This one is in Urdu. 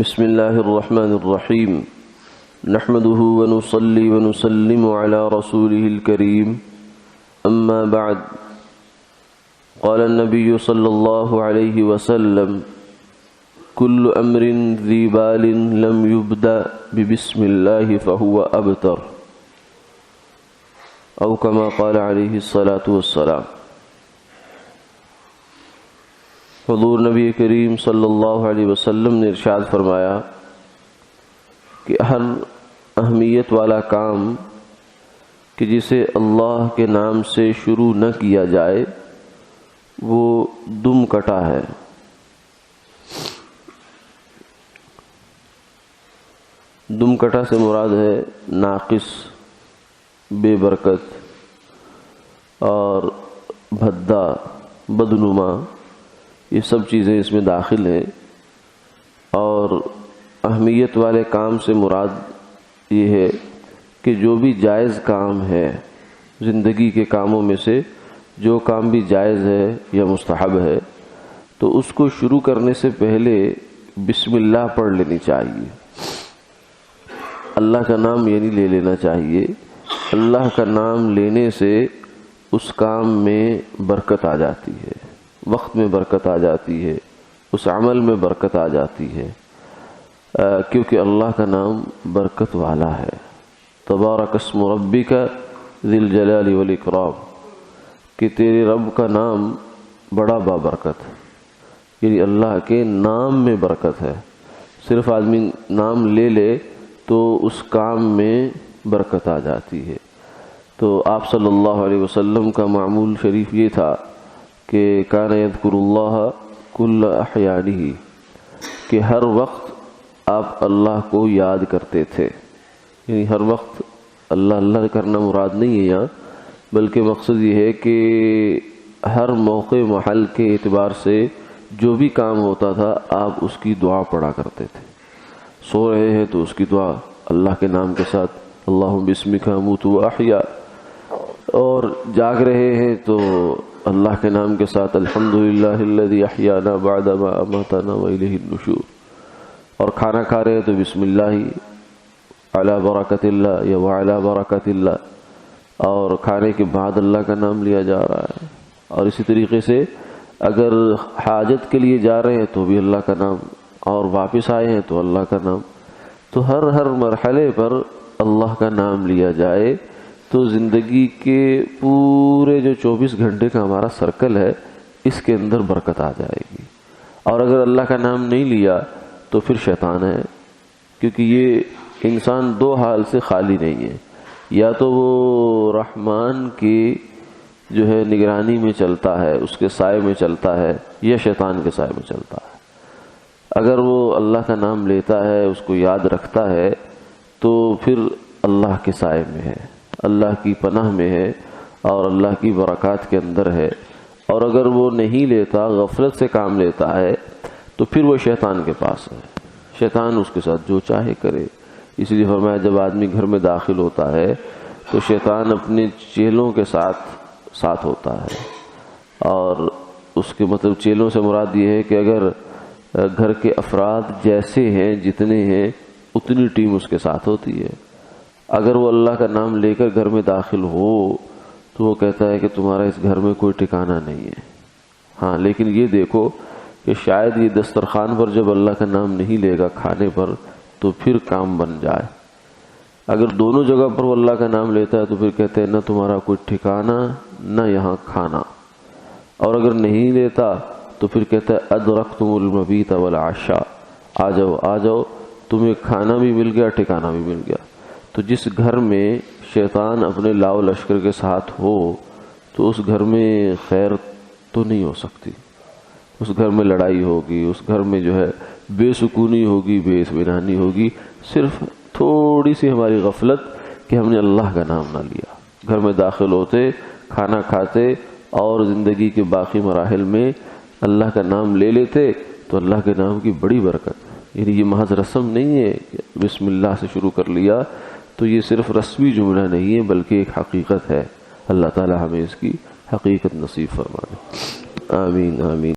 بسم الله الرحمن الرحيم نحمده ونصلي ونسلم على رسوله الكريم أما بعد قال النبي صلى الله عليه وسلم كل أمر ذي بال لم يبدأ ببسم الله فهو أبتر أو كما قال عليه الصلاة والسلام۔ حضور نبی کریم صلی اللہ علیہ وسلم نے ارشاد فرمایا کہ ہر اہمیت والا کام کہ جسے اللہ کے نام سے شروع نہ کیا جائے وہ دم کٹا ہے۔ دم کٹا سے مراد ہے ناقص، بے برکت اور بھدا، بدنما، یہ سب چیزیں اس میں داخل ہیں۔ اور اہمیت والے کام سے مراد یہ ہے کہ جو بھی جائز کام ہے زندگی کے کاموں میں سے، جو کام بھی جائز ہے یا مستحب ہے تو اس کو شروع کرنے سے پہلے بسم اللہ پڑھ لینی چاہیے۔ اللہ کا نام یعنی لے لینا چاہیے۔ اللہ کا نام لینے سے اس کام میں برکت آ جاتی ہے، وقت میں برکت آ جاتی ہے، اس عمل میں برکت آ جاتی ہے، کیونکہ اللہ کا نام برکت والا ہے۔ تبارک اسم ربک ذی الجلال والاکرام، کہ تیرے رب کا نام بڑا بابرکت ہے، یعنی اللہ کے نام میں برکت ہے۔ صرف آدمی نام لے لے تو اس کام میں برکت آ جاتی ہے۔ تو آپ صلی اللہ علیہ وسلم کا معمول شریف یہ تھا کہ کان یذکر اللہ کل احیانہ، کہ ہر وقت آپ اللہ کو یاد کرتے تھے۔ یعنی ہر وقت اللہ اللہ کرنا مراد نہیں ہے یہاں، بلکہ مقصد یہ ہے کہ ہر موقع محل کے اعتبار سے جو بھی کام ہوتا تھا آپ اس کی دعا پڑھا کرتے تھے۔ سو رہے ہیں تو اس کی دعا اللہ کے نام کے ساتھ اللہم بسمک اموت و احیا، اور جاگ رہے ہیں تو اللہ کے نام کے ساتھ الحمدللہ الذی احیانا بعد ما اماتنا والیہ النشور، اور کھانا کھا رہے ہیں تو بسم اللہ علی برکت اللہ یا وعلی برکت اللہ، اور کھانے کے بعد اللہ کا نام لیا جا رہا ہے۔ اور اسی طریقے سے اگر حاجت کے لیے جا رہے ہیں تو بھی اللہ کا نام، اور واپس آئے ہیں تو اللہ کا نام۔ تو ہر مرحلے پر اللہ کا نام لیا جائے تو زندگی کے پورے جو 24 گھنٹے کا ہمارا سرکل ہے اس کے اندر برکت آ جائے گی۔ اور اگر اللہ کا نام نہیں لیا تو پھر شیطان ہے، کیونکہ یہ انسان دو حال سے خالی نہیں ہے، یا تو وہ رحمان کی جو ہے نگرانی میں چلتا ہے، اس کے سائے میں چلتا ہے، یا شیطان کے سائے میں چلتا ہے۔ اگر وہ اللہ کا نام لیتا ہے، اس کو یاد رکھتا ہے، تو پھر اللہ کے سائے میں ہے، اللہ کی پناہ میں ہے، اور اللہ کی برکات کے اندر ہے۔ اور اگر وہ نہیں لیتا، غفلت سے کام لیتا ہے، تو پھر وہ شیطان کے پاس ہے، شیطان اس کے ساتھ جو چاہے کرے۔ اس لیے فرمایا جب آدمی گھر میں داخل ہوتا ہے تو شیطان اپنے چیلوں کے ساتھ ہوتا ہے، اور اس کے مطلب چیلوں سے مراد یہ ہے کہ اگر گھر کے افراد جیسے ہیں، جتنے ہیں، اتنی ٹیم اس کے ساتھ ہوتی ہے۔ اگر وہ اللہ کا نام لے کر گھر میں داخل ہو تو وہ کہتا ہے کہ تمہارا اس گھر میں کوئی ٹھکانہ نہیں ہے۔ ہاں، لیکن یہ دیکھو کہ شاید یہ دسترخوان پر جب اللہ کا نام نہیں لے گا کھانے پر تو پھر کام بن جائے۔ اگر دونوں جگہ پر وہ اللہ کا نام لیتا ہے تو پھر کہتے ہیں نہ تمہارا کوئی ٹھکانہ نہ یہاں کھانا، اور اگر نہیں لیتا تو پھر کہتا ہے ادرکتم المبیت والعشاء، آ جاؤ تمہیں کھانا بھی مل گیا، ٹھکانہ بھی مل گیا۔ تو جس گھر میں شیطان اپنے لاؤ لشکر کے ساتھ ہو تو اس گھر میں خیر تو نہیں ہو سکتی، اس گھر میں لڑائی ہوگی، اس گھر میں جو ہے بے سکونی ہوگی، بے اطمینانی ہوگی، صرف تھوڑی سی ہماری غفلت کہ ہم نے اللہ کا نام نہ لیا۔ گھر میں داخل ہوتے، کھانا کھاتے اور زندگی کے باقی مراحل میں اللہ کا نام لے لیتے تو اللہ کے نام کی بڑی برکت۔ یعنی یہ محض رسم نہیں ہے کہ بسم اللہ سے شروع کر لیا، تو یہ صرف رسمی جملہ نہیں ہے بلکہ ایک حقیقت ہے۔ اللہ تعالی ہمیں اس کی حقیقت نصیب فرمائے، آمین آمین۔